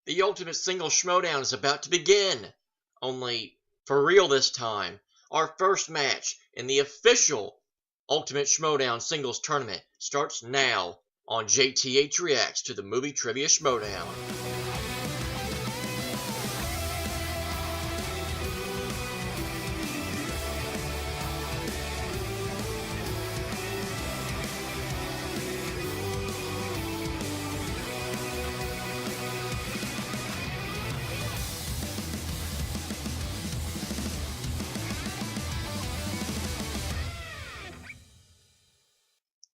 The Ultimate Single Schmoedown is about to begin. Only, for real this time, our first match in the official Ultimate Schmoedown Singles Tournament starts now on JTH Reacts to the Movie Trivia Schmoedown.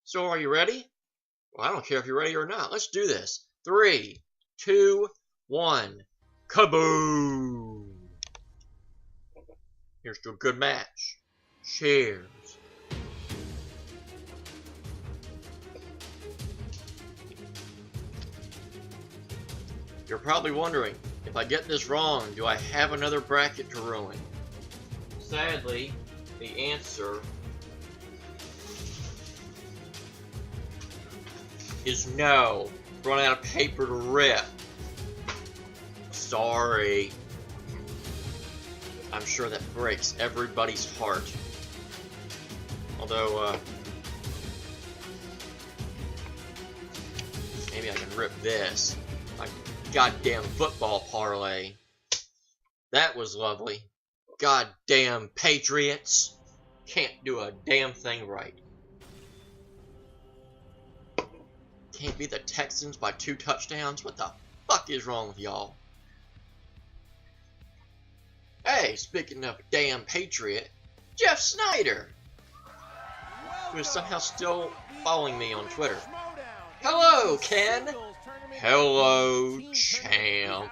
So are you ready? Well, I don't care if you're ready or not. Let's do this. 3, 2, 1. Kaboom! Here's to a good match. Cheers. You're probably wondering, if I get this wrong, do I have another bracket to ruin? Sadly, the answer is no. Run out of paper to rip. Sorry. I'm sure that breaks everybody's heart. Although, maybe I can rip this. My goddamn football parlay. That was lovely. Goddamn Patriots. Can't do a damn thing right. Can't beat the Texans by 2 touchdowns? What the fuck is wrong with y'all? Hey, speaking of a damn Patriot, Jeff Sneider, who is somehow still following me on Twitter. Hello, Ken. Hello, champ.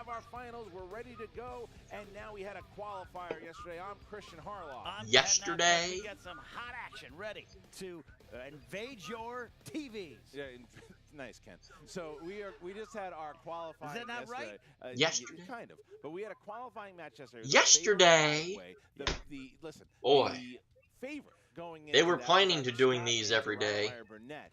We're ready to go, and now we had a qualifier yesterday. I'm Christian Harloff. Yesterday? We got some hot action ready to invade your TVs. Yeah, nice, Ken. So we just had our qualifying. Is that not yesterday. right? Yesterday? Kind of, but we had a qualifying match yesterday. Yesterday? Listen, boy. The favorite going They into were that planning match to doing was these Scott every Baker, day. Ryan Burnett.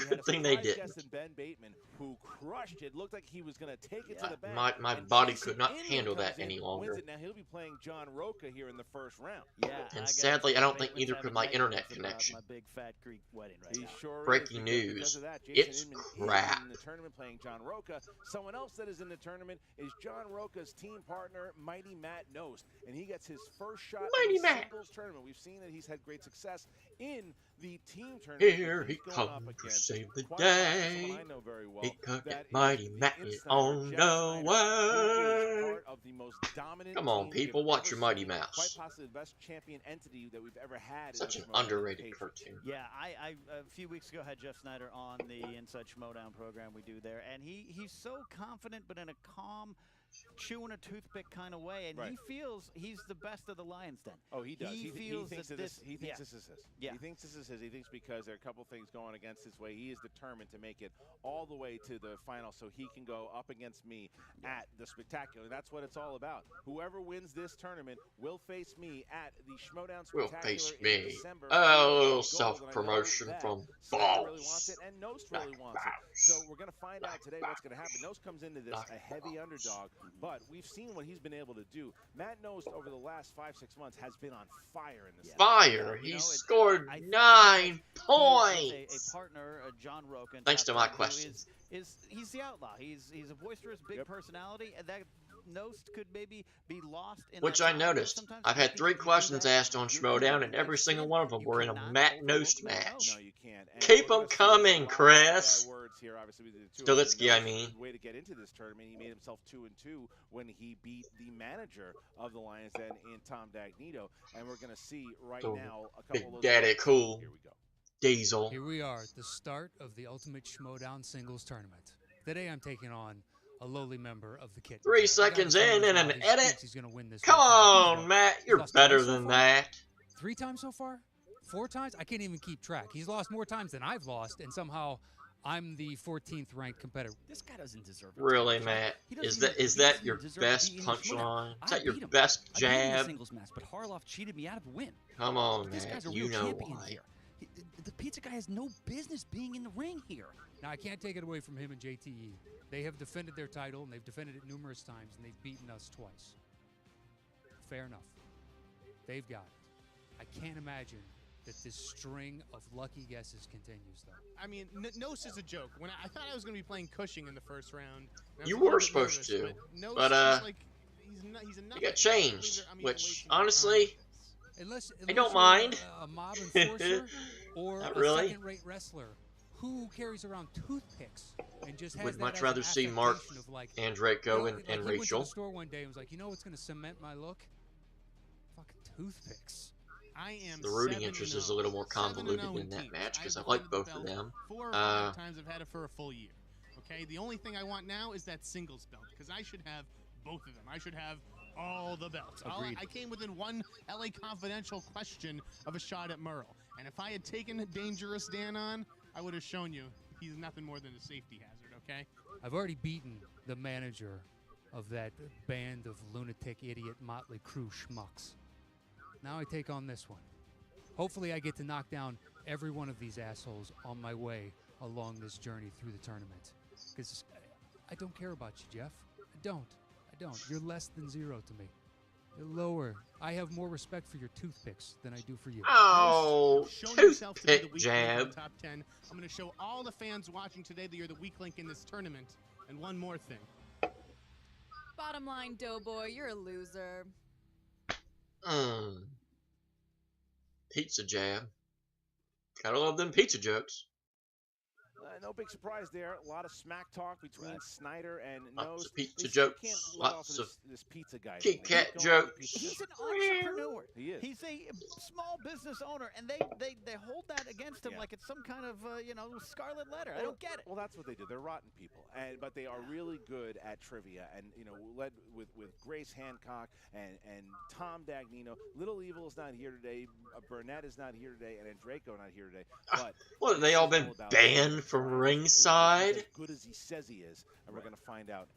Good thing they didn't. Guest in Ben Bateman, who crushed it. Looked like he was going to take it to the bank. My And body Jason could not Inman handle that comes in, any wins longer. it. Now he'll be playing John Roca here in the first round. Yeah. And sadly, I don't think either could my internet connection. My big fat Greek wedding right He now. sure Breaking is, because news. of that, It's Jason Inman crap. is in the tournament playing John Roca. Someone else that is in the tournament is John Roca's team partner, Mighty Matt Knost, and he gets his first shot Mighty in the Matt. singles tournament. We've seen that he's had great success in the team tournament. Here he He's going up comes to against save the quite possibly day. someone I know very well. Because That is Mighty the Matt is Insneider, on Jeff the Sneider, who is way. part of the most dominant Come on, team people, we've watch ever your Mighty seen. Mouse. Quite possibly the best champion entity that we've ever had. Such in an the Schmoedown underrated Patriots. cartoon. Yeah, I a few weeks ago had Jeff Sneider on the Inside Schmoedown program we do there, and he's so confident, but in a calm, chewing a toothpick kind of way, and Right. he feels he's the best of the Lions Den. Oh, he does. He feels thinks that this. He thinks yeah. this is his. Yeah. He thinks this is his. He thinks because there are a couple things going against his way, he is determined to make it all the way to the final, so he can go up against me at the Spectacular. That's what it's all about. Whoever wins this tournament will face me at the Schmoedown Spectacular. Will face in me. December. Oh, a little Goals, and I know self-promotion that from Sneider really Boss. wants it, and Knost really wants it. So we're going to find out today what's going to happen. Knost comes into this a heavy underdog, but we've seen what he's been able to do. Matt Knost over the last 5-6 months has been on fire in this. Fire! You He know, scored I think 9 He's points! a partner, John Roca. Thanks to my who questions. He's the outlaw. He's a boisterous, big personality, and that Knost could maybe be lost in Which that I time. noticed. Sometimes I've had people 3 can do questions that. asked on Schmoedown, and every single one of them You were in a cannot Matt overlook Knost the match. No, you can't. And Keep we're 'em gonna see coming, a lot of Chris. words here, obviously, with the two of them. Stilitsky, I Knost, mean. Way to get into this tournament. He made himself 2-2 when he beat the manager of the Lions Den in Tom Dagnito, and we're going to see right Oh, now a couple Big of those Daddy words. Cool. Here we go. Diesel. Here we are at the start of the Ultimate Schmoedown Singles Tournament. Today I'm taking on a lowly member of the kit. 3 seconds in and an edit. He's gonna win this Come one. on, Matt. You're lost better twice so than far? that. 3 times so far? 4 times? I can't even keep track. He's lost more times than I've lost, and somehow I'm the 14th ranked competitor. This guy doesn't deserve it. Really, Matt? He doesn't Is even- he that doesn't your even deserve to best be in the Schmoedown. punchline? Is I that your beat him. best I beat him in a jab? singles match, but Harloff cheated me out of a win. Come on, This Matt. guy's a You real know champion why. here. The pizza guy has no business being in the ring here. Now, I can't take it away from him and JTE. They have defended their title, and they've defended it numerous times, and they've beaten us twice. Fair enough. They've got it. I can't imagine that this string of lucky guesses continues, though. I mean, Knost is a joke. When I thought I was going to be playing Cushing in the first round. You were supposed to, but like, he's a it got changed, which, honestly, Unless I don't mind. A mob enforcer or Not a really. second-rate wrestler who carries around toothpicks and just has Would that much as rather an see Mark affectation of, like, and Draco like, and he went to Rachel. the store one day and was like, you know what's going to cement my look? Fucking toothpicks. I am The rooting 7-0. interest is a little more 7-0 convoluted in in that teams. match because I I've like won the both of belt them. 4 or 5 times. I've had it for a full year. Okay, the only thing I want now is that singles belt because I should have both of them. I should have all the belts. I came within one LA Confidential question of a shot at Merle. And if I had taken Dangerous Dan on, I would have shown you he's nothing more than a safety hazard, okay? I've already beaten the manager of that band of lunatic, idiot, motley crew schmucks. Now I take on this one. Hopefully I get to knock down every one of these assholes on my way along this journey through the tournament. Because I don't care about you, Jeff. I don't. You're less than 0 to me. You're lower. I have more respect for your toothpicks than I do for you. Oh, Show yourself to be the toothpick weak link in jab. the top 10. I'm going to show all the fans watching today that you're the weak link in this tournament. And one more thing. Bottom line, Doughboy, you're a loser. Pizza jab. Gotta love them pizza jokes. No big surprise there. A lot of smack talk between Sneider and Lots Knost. of pizza They still jokes, can't let lots off of this pizza guy. Kit They Kat keep going with jokes. pizza. He's an entrepreneur. He is. He's a small business owner, and they hold that against him like it's some kind of scarlet letter. I don't get it. Well, that's what they do. They're rotten people, but they are really good at trivia. And led with Grace Hancock and Tom Dagnino. Little Evil is not here today. Burnett is not here today, and Draco not here today. But Well, they all been banned from ringside. He's as good as he says he is, and we're gonna find out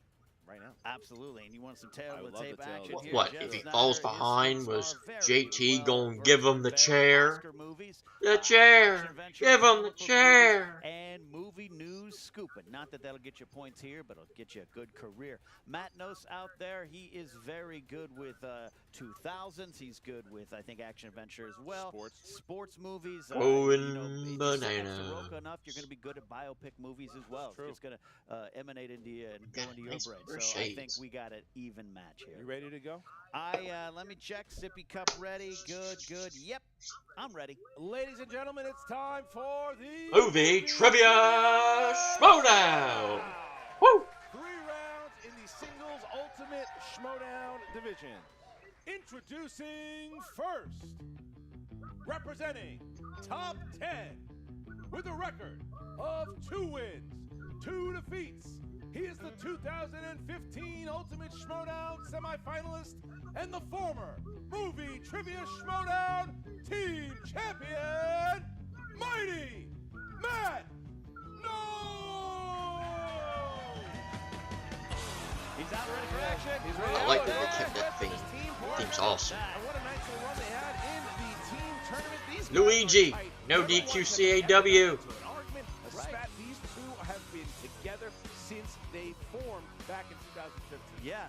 right now. Absolutely, and you want some tail I to love tape the tail action to here. What, Jeff if he Sneider, falls his behind, sons was are very JT well gonna give him the versed chair? Oscar movies, The chair! action adventure, Give him the comic book chair! movies, and movie news scooping. Not that that'll get you points here, but it'll get you a good career. Matt Knost out there, he is very good with 2000s. He's good with, I think, action adventure as well. Sports movies. Going banana. Soroka enough, you're going to be good at biopic movies as well. It's going to emanate into you and go into your Nice brain. fresh So I think shades. we got an even match here. You ready to go? Let me check. Sippy cup ready. Good. Yep, I'm ready. Ladies and gentlemen, it's time for the Movie Trivia Schmoedown! Woo! 3 rounds in the singles ultimate Schmoedown division. Introducing first, representing top 10 with a record of 2 wins, 2 defeats. He is the 2015 Ultimate Schmoedown semifinalist and the former Movie Trivia Schmoedown Team Champion, Mighty Matt Knost! He's out ready for action. He's ready. I like that they kept that theme. Theme's awesome. And what a nice little run they had in the team tournament. These guys Luigi, are tight. no Everyone has DQCAW. ever gotten into an argument, a spat. These two have been together since they formed back in 2015. Yeah,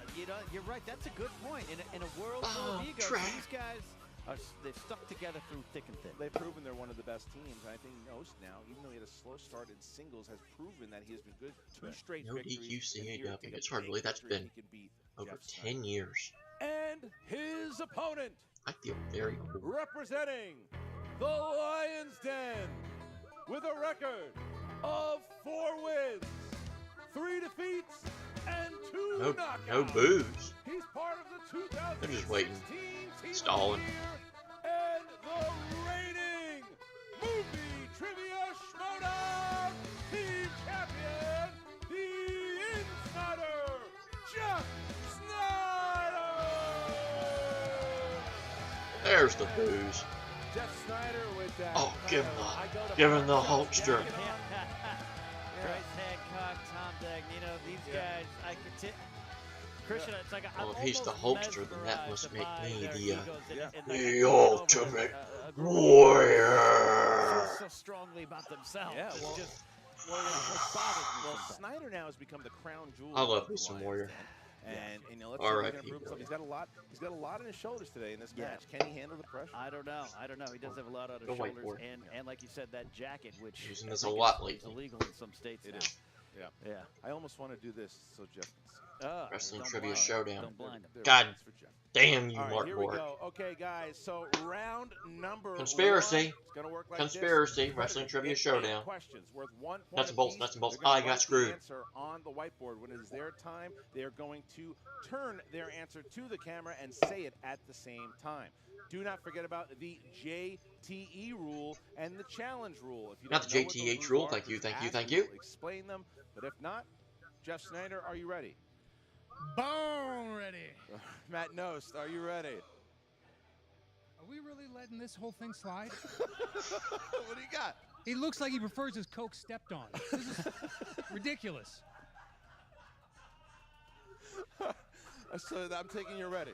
you're right. That's a good point. In a world full Oh, of egos, trash. these guys they've stuck together through thick and thin. They've proven they're one of the best teams. And I think Knost now, even though he had a slow start in singles, has proven that he has been good. 2 straight No victories. and here DQCAW. take a It's hard to big believe that's victory if been he can beat over Jeff 10 years. Sneider. And his opponent, I feel very old. representing the Lion's Den with a record of 4 wins, 3 defeats, and 2 knockouts. No booze. He's part of the 2016 They're just waiting, Team stalling. of the Year and the reigning Movie Trivia Schmoedown Team Champion, the Insneider, Jeff Sneider! There's the booze. Jeff Sneider with that. Oh, give him the Hulkster. Grace Hancock, Tom Dagnino, these guys, Christian, it's like Well, I'm if he's the almost Hulkster, then that must make mesmerized me by their the egos and they the can take over ultimate a group warrior. so strongly about themselves. Yeah, It's well, just Well, bothers me well, sometimes. Sneider now has become the crown jewel. I love of me the some Lions Warrior. Den. And you know, let's see if he R.I.P. can improve himself. Warrior. He's got a lot on his shoulders today in this Yeah. match. Can he handle the pressure? I don't know. He does have a lot on his Go white shoulders, board. and like you said, that jacket, which Using I this a think lot is lately. illegal in some states It now. is. Yeah. Yeah. I almost want to do this so Jeff can see. Wrestling Don't Trivia blind him. Showdown. Don't blind him. There we God go. It's for Jeff. damn you, All right, Mark here we Borg. go. Okay, guys. So round number Conspiracy. one. It's gonna work like Conspiracy. this. Wrestling Trivia Get 8 Showdown. questions worth 1 point Nuts and bolts, apiece. nuts and bolts. They're gonna I got write screwed. The answer on the whiteboard. When it is their time, they are going to turn their answer to the camera and say it at the same time. Do not forget about the JTE rule and the challenge rule. If you Not don't the know what those JTH rules rule. are, Thank you, just thank you, ask. thank We you. will explain them. But if not, Jeff Sneider, are you ready? Bone ready. Matt Knost, are you ready? Are we really letting this whole thing slide? What do you got? He looks like he prefers his Coke stepped on. This is ridiculous. So I'm taking you ready.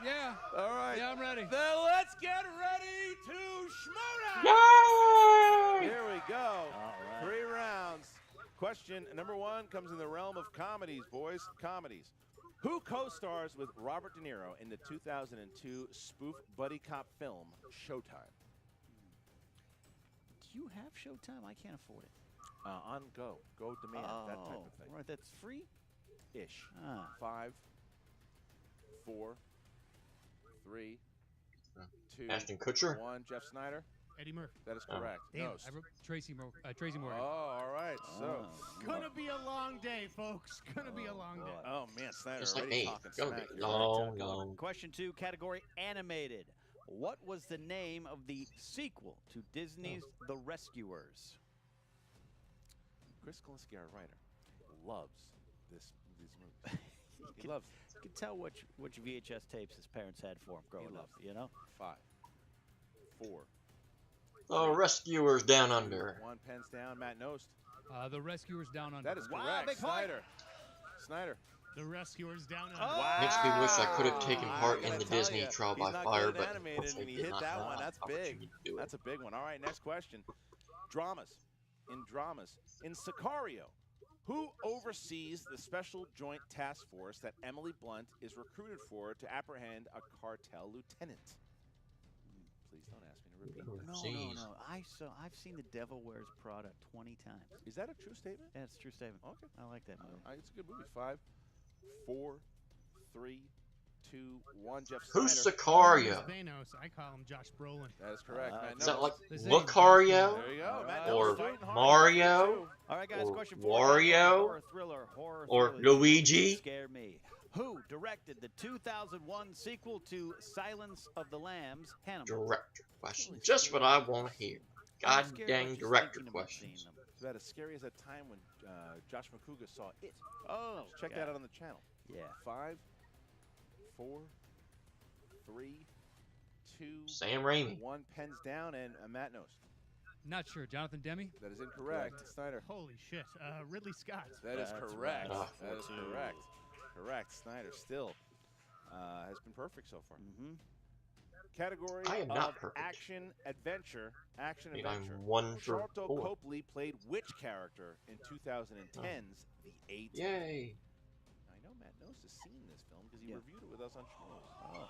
Yeah. All right. Yeah, I'm ready. Then let's get ready to Schmoedown. Yay! Here we go. All right. 3 rounds. Question number 1 comes in the realm of comedies, boys. Comedies. Who co-stars with Robert De Niro in the 2002 spoof buddy cop film Showtime? Do you have Showtime? I can't afford it. On Go. Go Demand. That type of thing. Right, that's free? Ish. Ah. 5, 4, 3, 2, Ashton Kutcher? 1. Jeff Sneider. Eddie Murphy. That is Oh. correct. Damn, Knost. I wrote Tracy Morgan. Oh, all right. So, Gonna be a long day, folks. Gonna be a long day. oh man, Sneider Just like already me. talking Gonna smack. be You're right. long, long. Question 2, category animated. What was the name of the sequel to Disney's The Rescuers? Chris Gillespie, our writer, loves these movies. He loves them. You can tell which VHS tapes his parents had for him growing up, loves you know? 5, 4, The Rescuers Down Under. 1. Pens down. Matt Knost. The Rescuers Down Under. That is Wow, correct. big point. Snyder. The Rescuers down under. Oh. Makes me wish I could have taken Wow. part I in gotta the tell Disney ya, Trial he's by not Fire, good at but animated, unfortunately and he did hit not that have one. the That's big. opportunity to do it. That's a big one. All right, next question. Dramas. In dramas. In Sicario, who oversees the special joint task force that Emily Blunt is recruited for to apprehend a cartel lieutenant? Please don't ask me to repeat that. No. I've seen The Devil Wears Prada 20 times. Is that a true statement? Yeah, it's a true statement. Okay. I like that movie. It's a good movie. 5, 4, 3, 2, 1. Jeff Who's Sneider. Sicario? Thanos. I call him Josh Brolin. That is correct. Matt Is that Knost. like They say Lucario? There you go. All Matt right. Knost Or fighting hard. Mario? All right, guys, Or question 4. Wario? Horror thriller. Or thriller. Luigi? Scare me. Who directed the 2001 sequel to Silence of the Lambs, Hannibal? Director question. Just what I want to hear. God I'm scared dang about just director thinking about questions. seeing them. It's about as scary as that time when Josh McCouga saw it. Oh, Check God. that out on the channel. Yeah. 5, 4, 3, 2, Sam Raimi. 1. Pens down, and Matt Knost. Not sure. Jonathan Demme? That is incorrect. Snyder. Holy shit. Ridley Scott. That is That's correct. right. That is 4-2. correct. Correct. Snyder still has been perfect so far. Mm-hmm. Category I am not of perfect. action adventure. Action I mean, adventure. I'm 1 for Charlton 4. Copley played which character in 2010's The A-Team? Yay. I know Matt Knost has seen this film because he Yeah. reviewed it with us on Schmoes. Oh.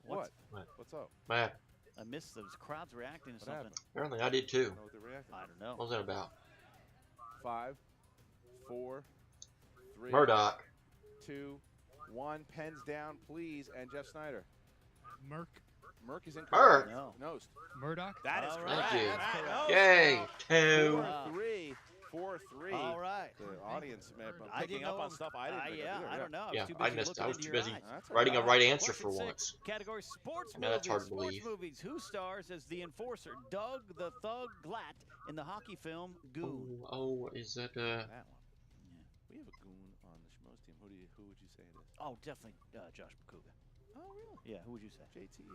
What? What? What's up? Man, I missed those crowds reacting to What something. happened? apparently I did too. Know what they reacted? I don't know. What was that about? 5, 4, 3, Murdoch. 2, 1. Pens down, please. And Jeff Snyder. Merc. Merc is Merc. incorrect. No. Knost. Murdoch? That is All correct. right. Thank you. Matt Knost. Yay. 2. 4-3. 4-3. All right. The audience may have been I picking didn't up know on stuff I didn't pick up either. I don't know. Yeah, too I busy missed. looking I was into too your busy eyes. That's all writing a right. right answer Question for 6, once. Category sports I know that's hard to sports believe. movies. Who stars as the enforcer Doug the Thug Glatt in the hockey film Goon? Is that That one. We have a goon on the Schmoes team. Who would you say it is? Oh, definitely Josh McCouga. Oh, really? Yeah, who would you say? JTE.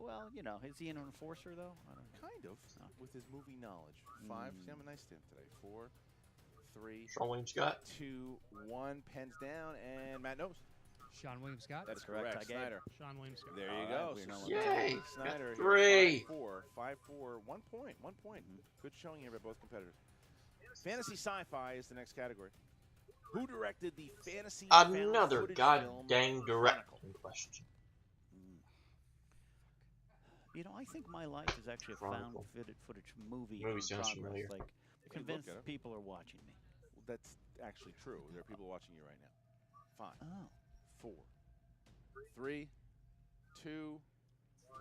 Well, you know, is he an enforcer though? I don't know. Kind of, Oh. with his movie knowledge. 5. See, I'm a nice to him today. 4, 3, Sean William Scott. 2, 1. Pens down, and Matt knows. Sean William Scott. That's correct. correct. Sneider. Sean Williams. There you go. we're not Yay! Sneider. Got 3. 5-4. 1 point. 1 point. Good showing here by both competitors. Fantasy sci-fi is the next category. Who directed the fantasy Another found-footage god film dang Chronicle? directing question. You know, I think My Life is actually a found Chronicle. footage movie. Movie in sounds progress. familiar. Like, You can convinced look at it. people are watching me. That's actually true. There are people watching you right now. 5, Oh. 4, 3, 2,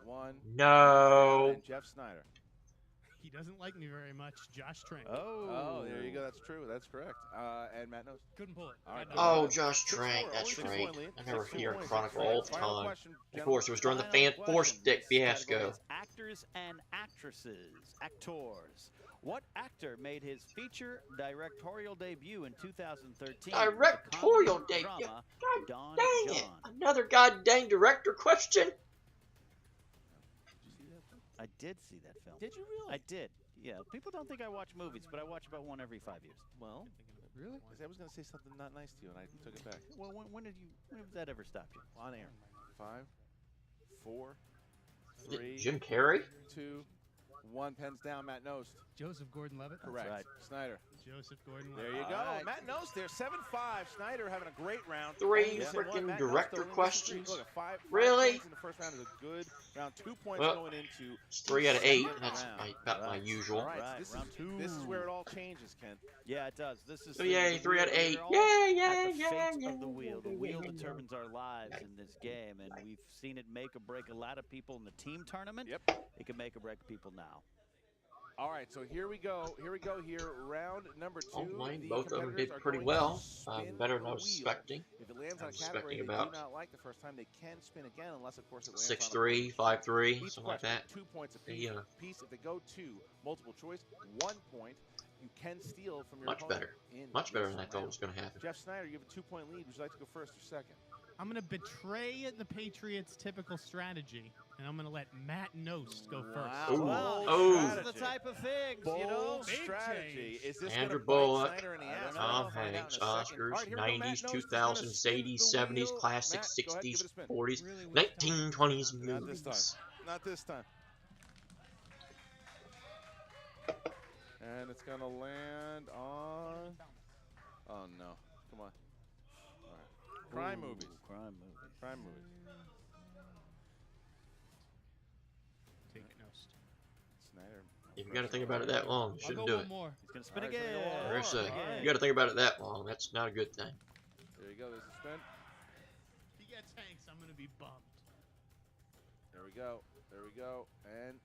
1. No. And Jeff Sneider. He doesn't like me very much. Josh Trank. Oh, there you go. That's true. That's correct. And Matt knows. Couldn't pull it. All right. Oh, Josh 6-4, Trank. only That's 6 right. point lead. I never 6 hear points. Chronicle Final all the time. question, Of gentlemen. course, it was during the Final Fan Force question. Stick This category fiasco. is actors and actresses, actors. What actor made his feature directorial debut in 2013? with the Directorial comedy debut? drama God Don dang it. John? Another god dang director question? Did you see that film? I did see that film. Did you really? I did. Yeah, people don't think I watch movies, but I watch about one every 5 years. Well, Really? I was going to say something not nice to you, and I took it back. Well, when did that ever stop you? On air. 5, 4, Is it 3, Jim Carrey? 2, 1. Pens down. Matt Nost. Joseph Gordon-Levitt. Correct. right. Snyder. Joseph Gordon. There you go. All right. Matt Nost there. 7-5. Snyder having a great round. 3 Only missing one. freaking Matt Nost director only missing 3. questions? Look, 5 Really? points in the first round is a good round. 2 points Well, going into It's 3 out of 8. second That's round. about my Right. usual. All right, Right, this round is two. where it all changes, Ken. Yeah, it does. This is So yay, the 3 out of wheel. 8. We're all Yay, at yay, the yay, fate yay. of the wheel. The wheel yay, determines yay. our lives in this game, and we've seen it make or break a lot of people in the team tournament. Yep. It can make or break people now. All right, so here we go. Round number 2. Oh, mine, The both of them competitors did are pretty going well. to spin Better than the I was wheel. suspecting. If it lands I on a was category suspecting they about do not like the first time, they can spin again, unless, of course, it lands 6-3, on a 5-3, Each something like question, that. 2 points apiece. Yeah. If they go to multiple choice, 1 point. You can steal from your Much opponent better. in Much better this than I thought round. was going to happen. Jeff Snyder, you have a 2-point lead. Would you like to go first or second? I'm going to betray the Patriots' typical strategy, and I'm going to let Matt Nost go first. Ooh. Well, Oh. those are the type of things, Bold you know. Big strategy. change. Is this Andrew gonna bite Bullock, Snyder in the ass? Tom We'll find out Hanks, in a second. Oscars, All right, here we go. 90s, Matt Nost is gonna 2000s, spin 80s, the 70s, wheel. classics, Matt, go ahead, give 60s, it a spin. 40s, Really waste 1920s Not this movies. time. Not this time. And it's gonna land on. Oh no! Come on. All right. Crime Ooh, movies. Crime movies. Crime movies. Take Nost. Snyder. If you got to think about it that long, you I'll shouldn't go do one it. more. He's going to spin All right, so again. go on. There's a- Alright. You got to think about it that long. That's not a good thing. There you go. There's the spin. If he gets Hanks, I'm going to be bummed. There we go. There we go. And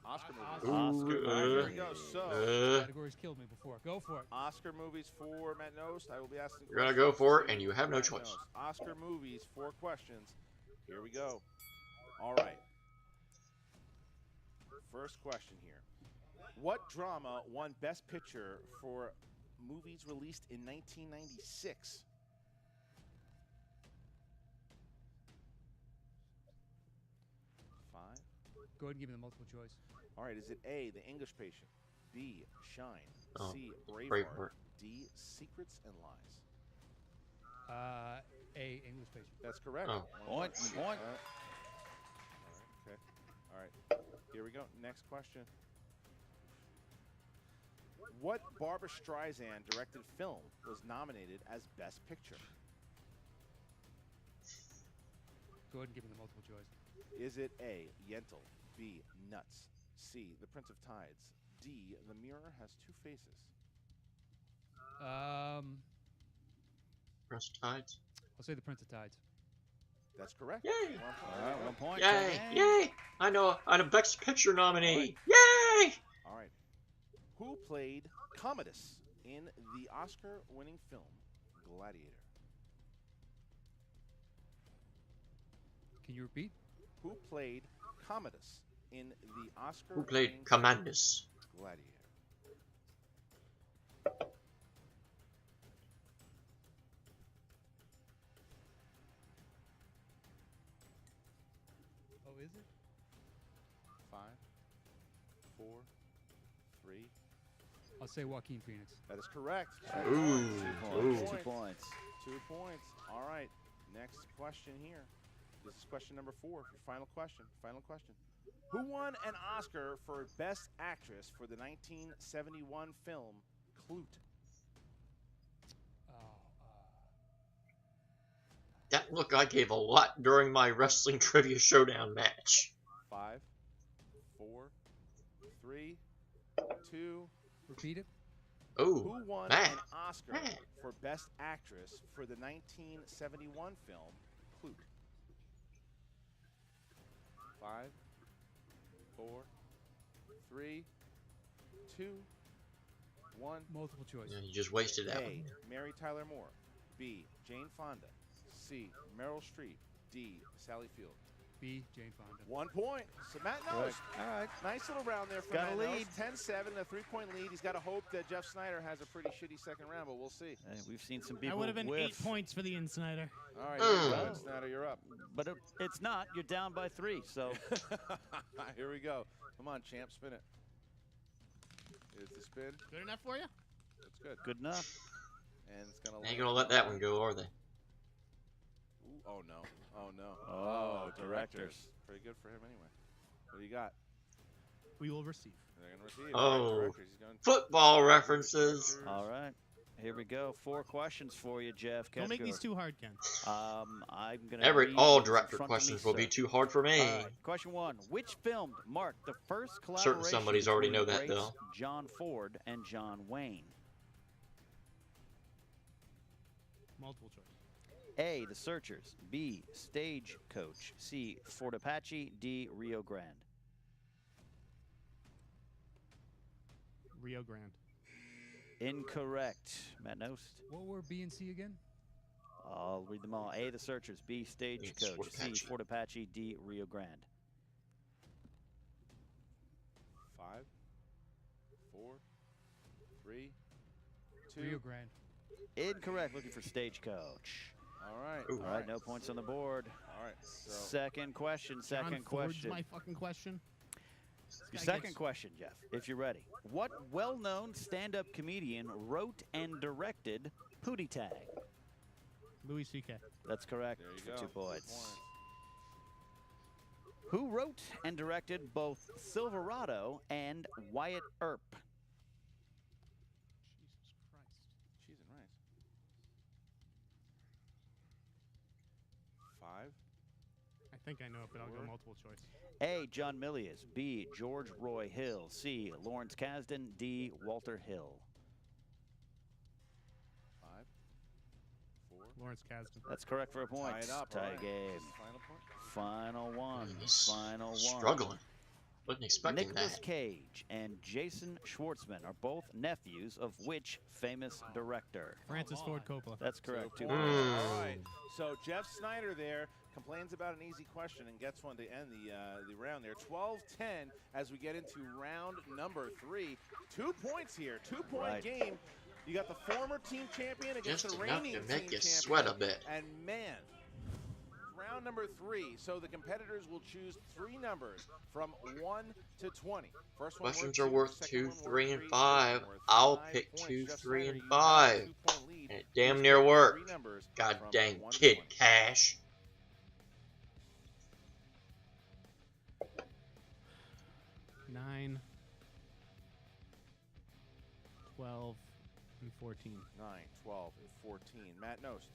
Oscar movies. Ooh, Oscar. All right, here we go. So. Categories killed me before. Go for it. Oscar movies for Matt Nost. I will be asking. You're gonna go for it, questions and you have no Matt choice. Nost. Oscar movies, 4 questions. Here we go. All right. First question here. What drama won Best Picture for movies released in 1996? Five. Go ahead and give me the multiple choice. All right, is it A, The English Patient, B, Shine, Oh, C, Braveheart, Braveheart. D, Secrets and Lies? A, English patient. That's correct. Oh. Point, point. All right. Okay. All right. Here we go. Next question. What Barbra Streisand directed film was nominated as Best Picture? Go ahead and give me the multiple choice. Is it A, Yentl, B, Nuts, C, The Prince of Tides, D, The Mirror Has Two Faces? Prince of Tides. I'll say the Prince of Tides. That's correct. Yay! 1 point. All right, 1 point. Yay! Ken. Yay! I know I'm a Best Picture nominee. Yay! All right. Who played Commodus in the Oscar-winning film Gladiator? Can you repeat? Who played Commodus in the Oscar? Who played Commandus? Gladiator. Oh, is it? 5, 4, 3, I'll say Joaquin Phoenix. That is correct. Ooh. 2 points. 2 points. All right. Next question here. This is question number 4. Your final question. Final question. Who won an Oscar for Best Actress for the 1971 film Clute? That look I gave a lot during my wrestling trivia showdown match. 5, 4, 3, 2. Repeat it. Oh, Who won Matt. an Oscar for Best Actress for the 1971 film Clute? 5, 4, 3, 2, 1. Multiple choice. Yeah, you just wasted that A. one. Mary Tyler Moore. B. Jane Fonda. C. Meryl Streep. D. Sally Field. B. Jane Fonda. 1 point. So Matt knows. All right. Nice little round there for Got a Matt lead. 10-7, a 3-point lead. He's got to hope that Jeff Sneider has a pretty shitty second round, but we'll see. Hey, we've seen some I people would have been whiff. 8 points for the Insneider. All right, here we go. Sneider, you're up. But it's not. You're down by 3, so. Here we go. Come on, champ, spin it. Is the spin? Good enough for you? That's good. Good enough. And it's gonna. Ain't gonna let that one go, are they? Ooh, oh no! Oh no! Oh, directors. Pretty good for him anyway. What do you got? We will receive. They're gonna receive. Oh. All right, directors. He's going Football references. All right. Here we go. 4 questions for you, Jeff. Don't make these Category. too hard, Ken. I'm gonna. read All what's in director front of me, questions will be sir. too hard for me. All right. Question 1. Which film marked the first collaboration somebody's already between know that, greats though. John Ford and John Wayne? Multiple choice. A. The Searchers. B. Stagecoach. C. Fort Apache. D. Rio Grande. Rio Grande. Incorrect. Matt Knost. What were B and C again? I'll read them all. A. The Searchers. B. Stagecoach. Fort C. Apache. Fort Apache. D. Rio Grande. 5, 4, 3, 2. Rio Grande. Incorrect. Looking for Stagecoach. All right. Ooh. All right. No points on the board. All right. So Second question. Second John Ford's question. my fucking question. Your Guy second gets- question, Jeff, if you're ready. What well-known stand-up comedian wrote and directed Pootie Tang? Louis C.K. That's correct. there you for go. 2 points. Who wrote and directed both Silverado and Wyatt Earp? Jesus Christ. Cheese and rice. 5. I think I know it, but I'll go Four. multiple choice. A. John Milius. B. George Roy Hill. C. Lawrence Kasdan. D. Walter Hill. 5, 4. Lawrence Kasdan. That's correct for a point. Tie it up. Tie all right. game. Final point. Final one. He's Final one. Struggling. Wasn't expecting Nicolas that. Cage and Jason Schwartzman are both nephews of which famous director? Francis Ford Coppola. That's correct. 2 2 points. points. All right. So Jeff Sneider there complains about an easy question and gets one to end the round there. 12-10 as we get into round number 3. 2 points here. 2-point Right. game. You got the former team champion against Just the enough reigning to team make you champion. sweat a bit. And man, round number 3. So the competitors will choose 3 numbers from 1 to 20. First one Questions worth are 2, worth second 2, one worth 3, and 3, 5. third one worth I'll 5 pick points. 2, Jeff 3, Sneider, and you have a 5. 2-point lead. And it damn Who's near got worked. 3 numbers God from dang 1 to Kid 20. Cash. 9, 12, and 14. 9, 12, and 14. Matt Knost.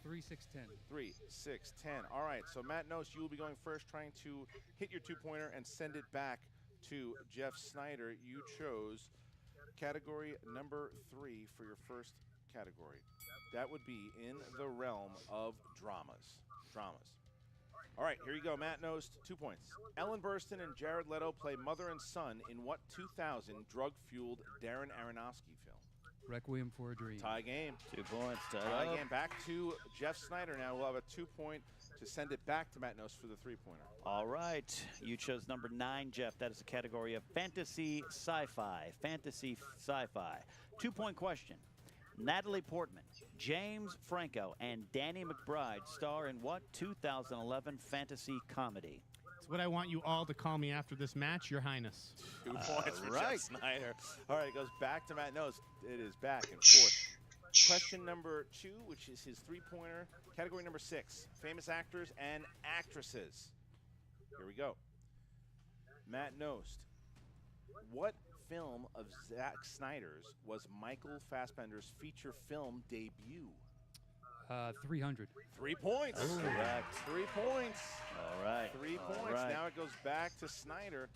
3, 6, 10. 3, 6, 10. All right, so Matt Knost, you will be going first, trying to hit your 2-pointer and send it back to Jeff Sneider. You chose category number 3 for your first category. That would be in the realm of dramas. All right, here you go, Matt Knost, 2 points. Ellen Burstyn and Jared Leto play mother and son in what 2000 drug-fueled Darren Aronofsky film? Requiem for a Dream. Tie game. 2 points. Tie Tie game. Back to Jeff Sneider now. We'll have a 2-point to send it back to Matt Knost for the 3-pointer. All right. You chose number 9, Jeff. That is a category of fantasy sci-fi. Fantasy sci-fi. 2-point question. Natalie Portman, James Franco, and Danny McBride star in what 2011 fantasy comedy? It's what I want you all to call me after this match, Your Highness. 2 points for right. Jeff Sneider. All right, it goes back to Matt Knost. It is back and forth. Question number 2, which is his 3-pointer. Category number 6, famous actors and actresses. Here we go. Matt Knost. What film of Zack Snyder's was Michael Fassbender's feature film debut? 300. 3 points. Correct. 3 points. All right. 3 All points. right. Now it goes back to Sneider.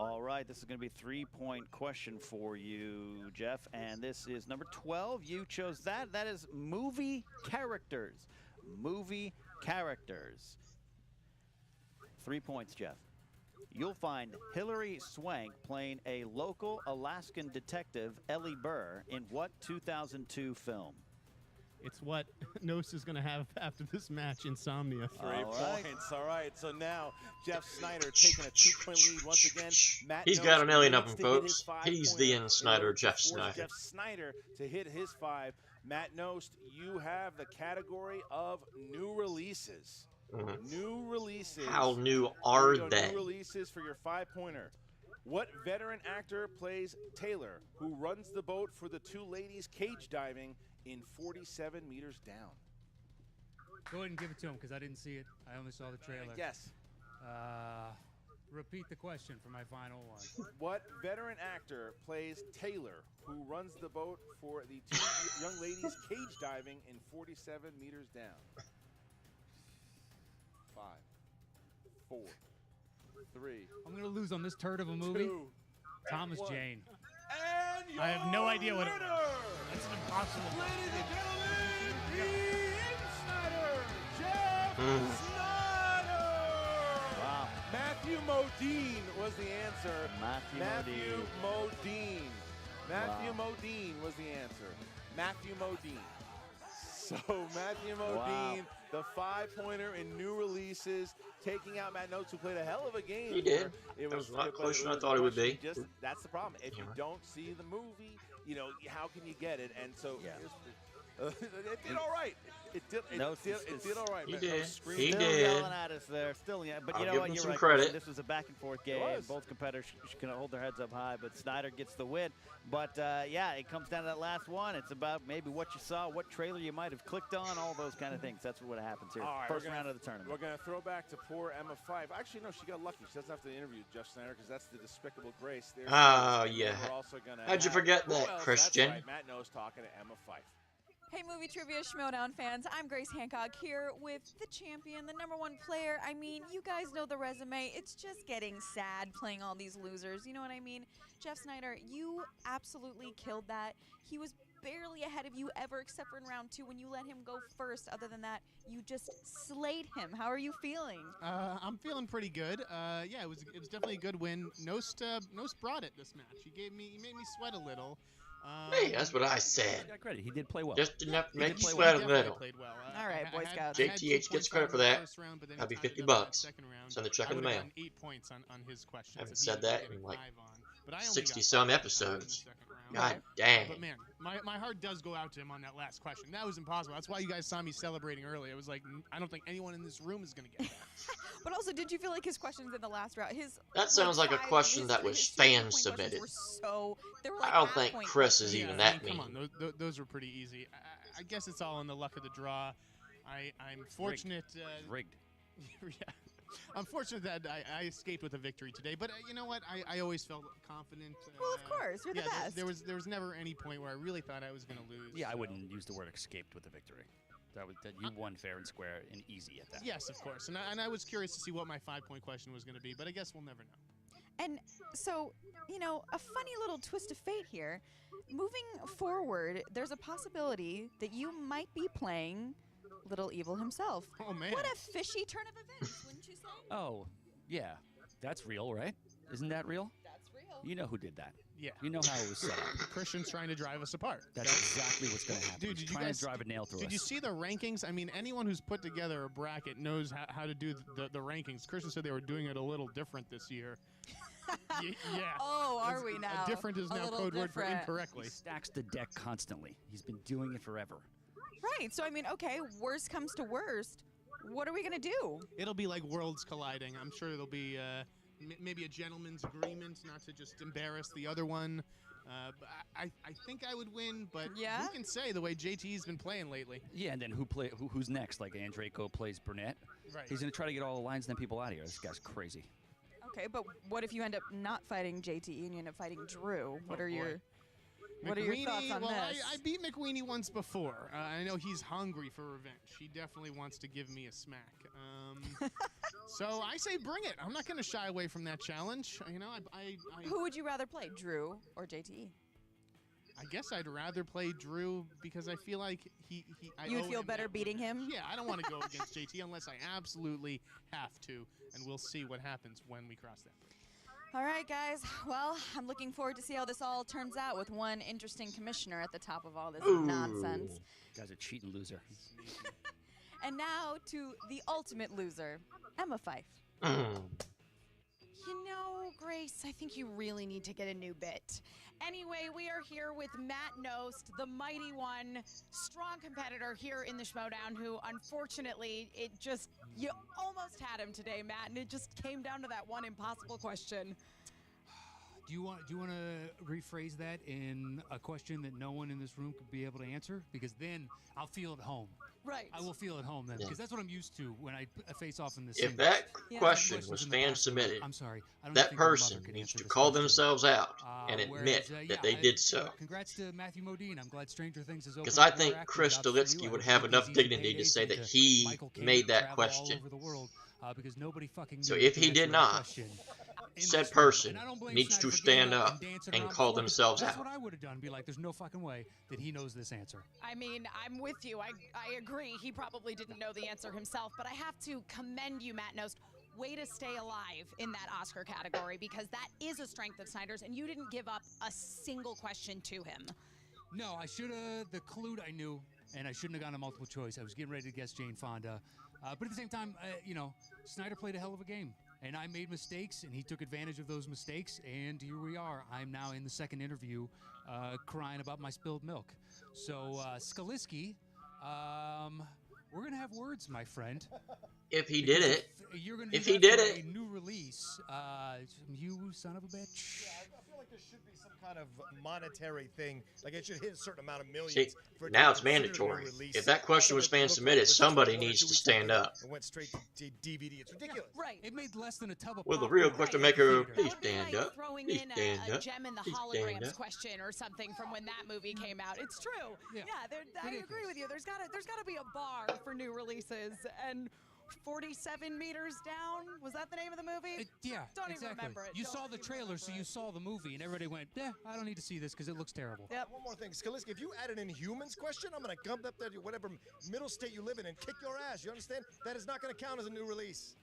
All right, this is going to be a 3-point question for you, Jeff, and this is number 12. You chose that. That is movie characters. Movie characters. 3 points, Jeff. You'll find Hilary Swank playing a local Alaskan detective, Ellie Burr, in what 2002 film? It's what Knost is going to have after this match, Insomnia. 3 points. All right. So now Jeff Sneider taking a 2-point lead once again. Matt He's Knost got a million of needs them, to hit folks. his 5 He's the pointer Insneider, in order to Jeff force Sneider. Jeff Sneider to hit his 5. Matt Knost, you have the category of new releases. New releases. How new Here are we go, they? New releases for your 5-pointer. What veteran actor plays Taylor, who runs the boat for the 2 ladies cage diving in 47 meters down? Go ahead and give it to him because I didn't see it. I only saw the trailer. Yes. Repeat the question for my final one. What veteran actor plays Taylor, who runs the boat for the 2 young ladies cage diving in 47 meters down? 5, 4, 3. I'm going to lose on this turd of a movie. 2, Thomas 1. Jane. And I have no idea what it winner, was. That's an impossible. ladies and gentlemen, the Insneider, Jeff Sneider. Wow. Matthew Modine was the answer. Matthew Modine. Matthew Wow. Modine was the answer. Matthew Modine. So Matthew Modine, Wow. the 5-pointer in new releases, taking out Matt Knost, who played a hell of a game. He did. It That was a lot but closer than I was thought it would be. Just, that's the problem. If you don't see the movie, you know, how can you get it? And so Yeah. it did all right. It did all right. He Matt did. Knost screamed. He Still did. yelling at us there. Still, yeah. But I'll you know give what? him You're some right. credit. This was a back-and-forth game. was. Both competitors can hold their heads up high, but Sneider gets the win. But, yeah, it comes down to that last one. It's about maybe what you saw, what trailer you might have clicked on, all those kind of things. That's what happens here. All right, First we're gonna- round of the tournament. We're going to throw back to poor Emma Fife. Actually, no, she got lucky. She doesn't have to interview Jeff Sneider because that's the despicable Grace. There she Oh, is. And yeah. we're also gonna How'd you have- forget who that, else? Christian? That's right, Matt Knost talking to Emma Fife. Hey, movie trivia Schmoedown fans, I'm Grace Hancock here with the champion, the #1 player. I mean, you guys know the resume. It's just getting sad playing all these losers. You know what I mean? Jeff Sneider, you absolutely killed that. He was barely ahead of you ever except for in round 2 when you let him go first. Other than that, you just slayed him. How are you feeling? I'm feeling pretty good. Yeah, it was definitely a good win. Knost brought it this match. He made me sweat a little. Hey, that's what I said. Got credit. He did play well. Just enough to He make did you play sweat a well. little. He definitely played well. All right, Boy Scouts. I had 2 JTH gets points credit on for him in the that. first round, but then he That'd be tied it 50 up in the bucks. second round. Send the check I in the would've mail. gotten 8 points on his questions. Haven't if he said ended up that getting in, like, 5 on. But I only got 60-some 5 episodes. in the second round. God dang. But man, my heart does go out to him on that last question. That was impossible. That's why you guys saw me celebrating early. It was like, I don't think anyone in this room is going to get that. But also, did you feel like his questions in the last round? That sounds like a 5 question his- that was his 2 fan point questions submitted. Were so, they were like I don't half think point Chris is questions. even I that mean, come mean. on, those were pretty easy. I guess it's all in the luck of the draw. I'm fortunate. Rigged. Yeah. I'm fortunate that I escaped with a victory today. But you know what? I always felt confident. Well, of course, you're the yeah, best. there was never any point where I really thought I was going to lose. Yeah, I so- wouldn't use the word escaped with the victory. That you won fair and square and easy at that. Yes, of course. And I was curious to see what my 5-point question was going to be, but I guess we'll never know. And so, you know, a funny little twist of fate here. Moving forward, there's a possibility that you might be playing Little Evil himself. Oh, man. What a fishy turn of events, wouldn't you say? Oh, yeah. That's real, right? Isn't that real? That's real. You know who did that. Yeah. You know how it was set up. Christian's trying to drive us apart. That's exactly what's going to happen. Dude, He's did you trying guys- to drive a nail through Did us. you see the rankings? I mean, anyone who's put together a bracket knows how to do the rankings. Christian said they were doing it a little different this year. Yeah. Oh, are we now? Different is A now little code word for different. incorrectly. He stacks the deck constantly. He's been doing it forever. Right. So, I mean, okay, worst comes to worst. What are we going to do? It'll be like worlds colliding. I'm sure there'll be maybe a gentleman's agreement not to just embarrass the other one. But I think I would win, but Yeah? who can say the way JT's been playing lately? Yeah, and then who's next? Like Andreyko plays Burnett. Right. He's going to try to get all the lines and then people out of here. This guy's crazy. Okay, but what if you end up not fighting JT and you end up fighting Drew? What are your thoughts on this? I beat McWeenie once before. I know he's hungry for revenge. He definitely wants to give me a smack. So I say bring it. I'm not going to shy away from that challenge. You know, Who would you rather play, Drew or JT? I guess I'd rather play Drew because I feel like You would feel better beating him? Yeah, I don't want to go against JT unless I absolutely have to, and we'll see what happens when we cross that. All right, guys. Well, I'm looking forward to see how this all turns out with one interesting commissioner at the top of all this nonsense. You guys are cheating loser. And now to the ultimate loser, Emma Fife. You know, Grace, I think you really need to get a new bit. Anyway, we are here with Matt Knost, the mighty one, strong competitor here in the Schmoedown, who unfortunately, you almost had him today, Matt, and it just came down to that one impossible question. Do you want to rephrase that in a question that no one in this room could be able to answer? Because then I'll feel at home. Right. I will feel at home then, because that's what I'm used to when I face off in this. If that question was fan submitted, I'm sorry, that person needs to call themselves out and admit that they did so. Congrats to Matthew Modine. I'm glad Stranger Things is over. Because I think Chris Stolitsky would have enough dignity to say that he made that question. Because nobody fucking So if he did not, said person needs to stand up and call themselves That's out. what I would have done. Be like, there's no fucking way that he knows this answer. I mean, I'm with you. I agree. He probably didn't know the answer himself, but I have to commend you, Matt Knost. Way to stay alive in that Oscar category, because that is a strength of Sneider's, and you didn't give up a single question to him. No, I should have. The clue I knew, and I shouldn't have gone to multiple choice. I was getting ready to guess Jane Fonda. But at the same time, Sneider played a hell of a game. And I made mistakes, and he took advantage of those mistakes. And here we are. I'm now in the second interview crying about my spilled milk. So, Skaliski, we're going to have words, my friend. If he did it. If he did it. A new release. You son of a bitch. Yeah, I feel like there should be some kind of monetary thing. Like it should hit a certain amount of millions. See, for it now to it's be mandatory. released. If that question was fan submitted, somebody needs to stand up. It went straight to DVD. It's ridiculous. Right. It made less than a tub of Will the popcorn. real question maker That please would be stand like up? throwing Please in stand a up. Gem and the Please stand Holograms up. question or something from when that movie came out. It's true. Yeah. I agree with you. There's gotta be a bar for new releases. And 47 meters down, was that the name of the movie? Yeah, Don't exactly. even remember it. You saw the trailer, so you saw the movie, and everybody went, I don't need to see this because it looks terrible. Yep. One more thing, Skaliski, if you add an Inhumans question, I'm going to come up there to whatever middle state you live in and kick your ass. You understand? That is not going to count as a new release.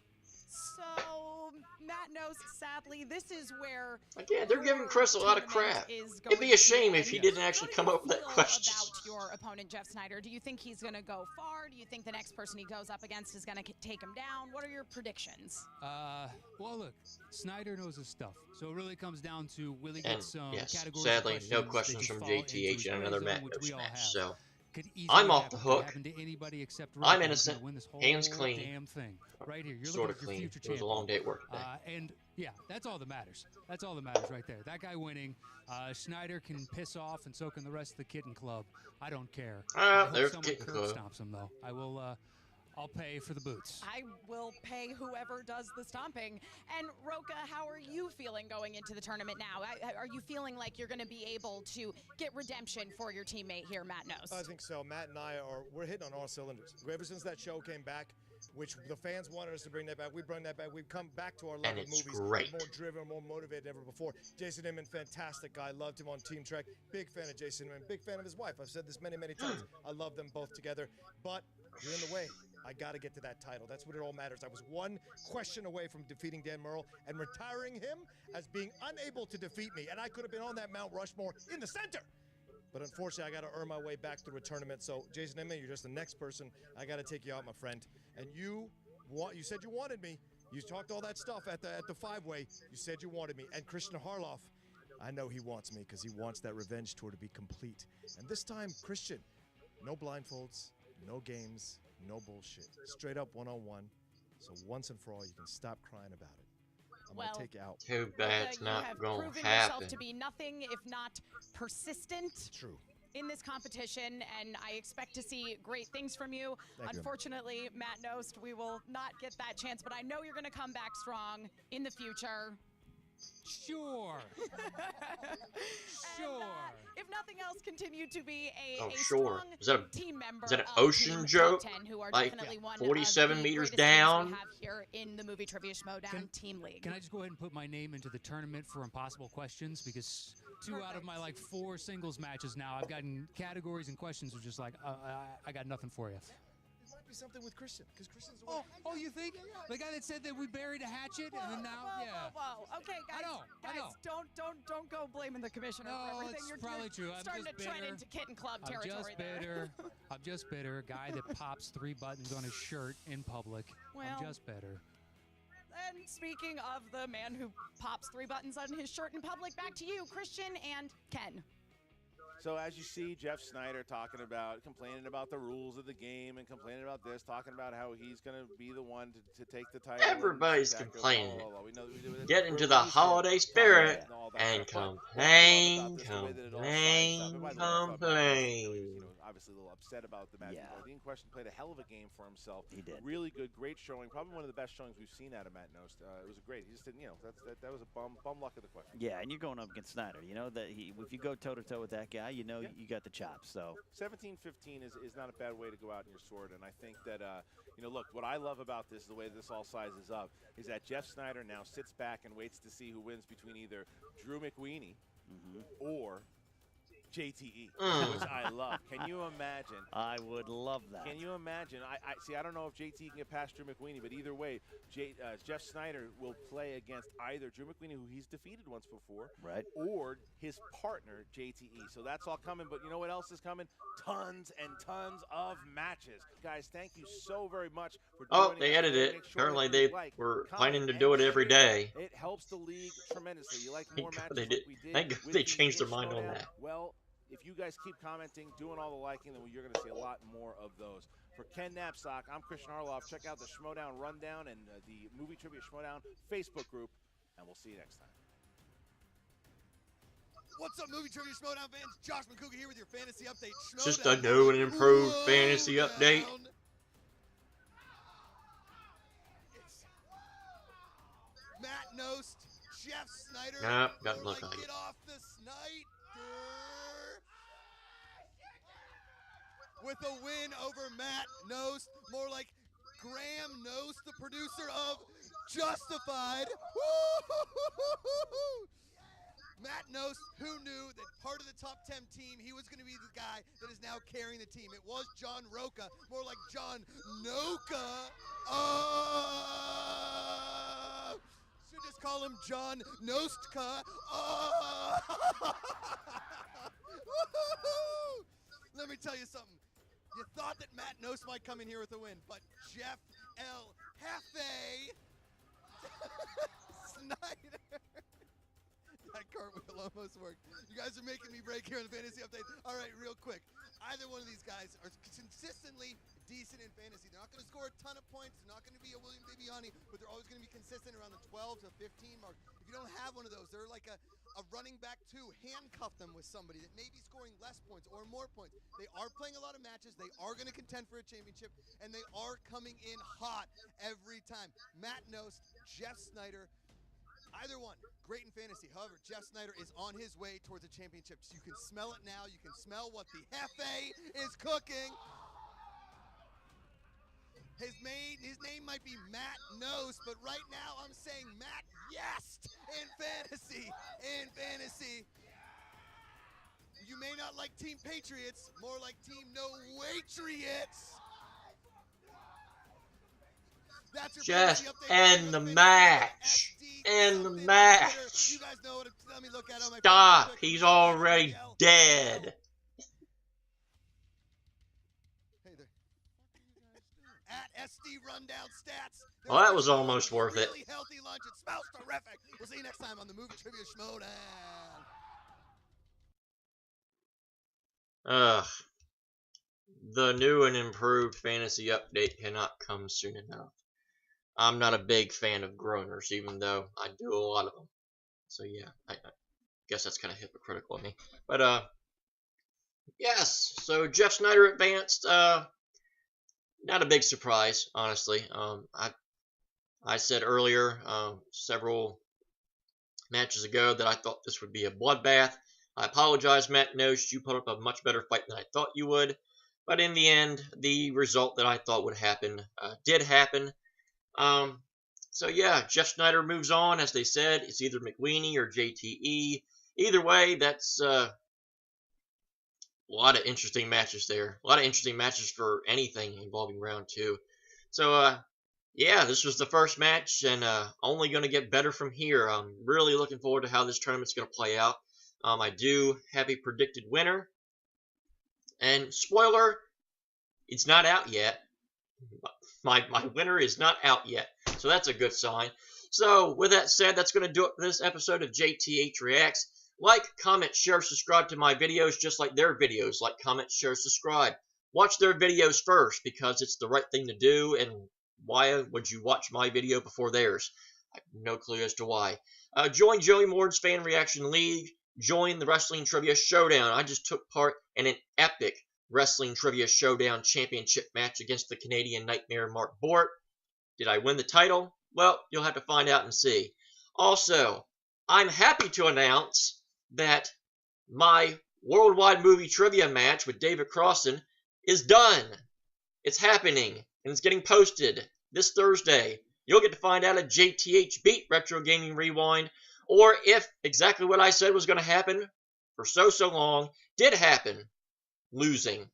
So, Matt Knost, sadly, this is where Again, they're giving Chris a lot of crap. is It'd be going a shame to if he end. didn't actually come up with that How do you question. feel about your opponent, Jeff Sneider? Do you think he's going to go far? Do you think the next person he goes up against is going to take him down? What are your predictions? Well, look, Sneider knows his stuff, so it really comes down to will he And get some yes, categories sadly, of no questions questions that from fall into JTH his in another zone, Matt which Knost we all match. have. So Could easily I'm off the happen. Could hook. happen to anybody except I'm Roman, innocent. who's gonna win this whole Hands clean. damn thing. Right here, you're Sort looking of at your clean. future It was a champion. long day at work today. And yeah, that's all that matters. That's all that matters right there. That guy winning. Schneider can piss off and so can the rest of the Kitten Club. I don't care. I hope there's someone Kitten curb Club. stomps him though. I will. I'll pay for the boots. I will pay whoever does the stomping. And Roka, how are you feeling going into the tournament now? Are you feeling like you're going to be able to get redemption for your teammate here, Matt Knost? I think so. Matt and I we're hitting on all cylinders. Ever since that show came back, which the fans wanted us to bring that back, we bring that back. We've come back to our love of it's movies. great. More driven, more motivated than ever before. Jason Inman, fantastic guy. Loved him on Team Trek. Big fan of Jason Inman. Big fan of his wife. I've said this many, many times. I love them both together. But you're in the way. I got to get to that title. That's what it all matters. I was one question away from defeating Dan Murrell and retiring him as being unable to defeat me. And I could have been on that Mount Rushmore in the center. But unfortunately, I got to earn my way back through a tournament. So, Jason Inman, you're just the next person. I got to take you out, my friend. And you said you wanted me. You talked all that stuff at the five-way. You said you wanted me. And Christian Harloff, I know he wants me because he wants that revenge tour to be complete. And this time, Christian, no blindfolds, no games. No bullshit. Straight up one-on-one. So once and for all, you can stop crying about it. I'm going to take you out. Too bad it's You not have going proven to happen. yourself to be nothing if not persistent. True. In this competition, and I expect to see great things from you. Thank you. Unfortunately, Matt Knost, we will not get that chance, but I know you're going to come back strong in the future. Sure. Sure. If nothing else, continue to be a Sure. strong team member. Is that an of ocean Team joke? Top 10, who are Like definitely one 47 of the meters greatest teams down? we have here in the Movie Trivia Schmoedown Team League. Can I just go ahead and put my name into the tournament for impossible questions? Because two out of my like 4 singles matches now, I've gotten categories and questions are just like, I got nothing for you. There might be something with Christian, because Christian's the Oh, you think? The guy that said that we buried a hatchet and then now, Whoa. Okay, guys. I know. Don't go blaming the commissioner for No, everything. it's You're probably true. I'm starting just to tread bitter. into kitten club I'm territory just bitter. I'm just bitter. A guy that pops 3 buttons on his shirt in public. Well, I'm just bitter. And speaking of the man who pops 3 buttons on his shirt in public, back to you, Christian and Ken. So as you see, Jeff Sneider complaining about the rules of the game and complaining about this, talking about how he's going to be the one to take the title. Everybody's Blah, blah, complaining. blah, blah, blah. Get into the holiday spirit and complain. Obviously a little upset about the match. Yeah. Dean Question played a hell of a game for himself. He did. Really good, great showing. Probably one of the best showings we've seen out of Matt Knost. It was great. He just didn't, that was a bum luck of the Question. Yeah, and you're going up against Sneider. You know that if you go toe-to-toe with that guy, you know you got the chops. So 17-15 is not a bad way to go out in your sword, and I think that look, what I love about this, the way this all sizes up, is that Jeff Sneider now sits back and waits to see who wins between either Drew McWeeny or JTE, which I love. Can you imagine? I would love that. Can you imagine? I don't know if JT can get past Drew McWeeny, but either way, Jeff Sneider will play against either Drew McWeeny, who he's defeated once before, right, or his partner JTE. So that's all coming. But you know what else is coming? Tons and tons of matches, guys. Thank you so very much for joining they us. edited it. Make sure Apparently that you they were planning to comment, do it and every share. day. It helps the league tremendously. You like more matches They like did. we did? Thank God with they the changed their Big mind on Showdown? that. Well, if you guys keep commenting, doing all the liking, then you're going to see a lot more of those. For Ken Knapsack, I'm Christian Harloff. Check out the Schmoedown Rundown and the Movie Trivia Schmoedown Facebook group, and we'll see you next time. What's up, Movie Trivia Schmoedown fans? Josh McCougar here with your fantasy update. Just a new and improved fantasy update. It's Matt Knost, Jeff Sneider. Nah, doesn't look like it. Get off the Sneider. With a win over Matt Knost, more like Graham Knost, the producer of Justified. Matt Knost, who knew that part of the top 10 team, he was going to be the guy that is now carrying the team. It was John Roca, more like John Noka. Should just call him John Nostka. Let me tell you something. You thought that Matt Knost might come in here with a win, but Jeff L. Hefe Sneider. That cartwheel almost worked. You guys are making me break here on the Fantasy Update. All right, real quick. Either one of these guys are consistently decent in fantasy. They're not going to score a ton of points. They're not going to be a William Bibiani, but they're always going to be consistent around the 12 to 15 mark. If you don't have one of those, they're like a running back too. Handcuff them with somebody that may be scoring less points or more points. They are playing a lot of matches. They are going to contend for a championship, and they are coming in hot every time. Matt Knost, Jeff Sneider, either one, great in fantasy. However, Jeff Sneider is on his way towards a championship. So you can smell it now. You can smell what the Hefe is cooking. His name might be Matt Knost, but right now I'm saying Matt Yest in fantasy. In fantasy. You may not like Team Patriots, more like Team No Watriots. That's your Just update. end the match. End the match. You guys know what let me look at on my Stop. He's already dead. Hey there. At SD Rundown Stats. Well, that was almost worth it. Really healthy lunch. It smells terrific. We'll see you next time on the Movie Trivia Schmoedown. Ugh. the new and improved fantasy update cannot come soon enough. I'm not a big fan of groaners, even though I do a lot of them. So yeah, I guess that's kind of hypocritical of me. But yes, so Jeff Sneider advanced. Not a big surprise, honestly. I said earlier, several matches ago, that I thought this would be a bloodbath. I apologize, Matt Knost. You put up a much better fight than I thought you would. But in the end, the result that I thought would happen did happen. So yeah, Jeff Sneider moves on. As they said, it's either McWeenie or JTE. Either way, that's a lot of interesting matches there. A lot of interesting matches for anything involving round 2. So yeah, this was the first match, and only going to get better from here. I'm really looking forward to how this tournament's going to play out. I do have a predicted winner. And spoiler, it's not out yet. My winner is not out yet. So that's a good sign. So with that said, that's going to do it for this episode of JTH Reacts. Like, comment, share, subscribe to my videos just like their videos. Like, comment, share, subscribe. Watch their videos first because it's the right thing to do. And why would you watch my video before theirs? I have no clue as to why. Join Joey Moore's Fan Reaction League. Join the Wrestling Trivia Showdown. I just took part in an epic Wrestling Trivia Showdown championship match against the Canadian Nightmare Mark Bort. Did I win the title? Well, you'll have to find out and see. Also, I'm happy to announce that my worldwide movie trivia match with David Crossan is done. It's happening, and it's getting posted this Thursday. You'll get to find out if JTH beat Retro Gaming Rewind, or if exactly what I said was going to happen for so long did happen, losing.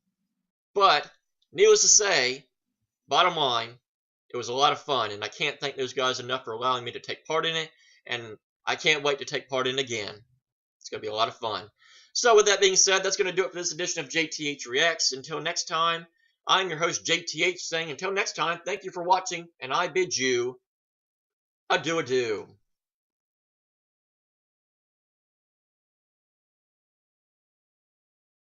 But, needless to say, bottom line, it was a lot of fun, and I can't thank those guys enough for allowing me to take part in it, and I can't wait to take part in it again. It's going to be a lot of fun. So with that being said, that's going to do it for this edition of JTH Reacts. Until next time, I'm your host JTH saying until next time, thank you for watching, and I bid you adieu.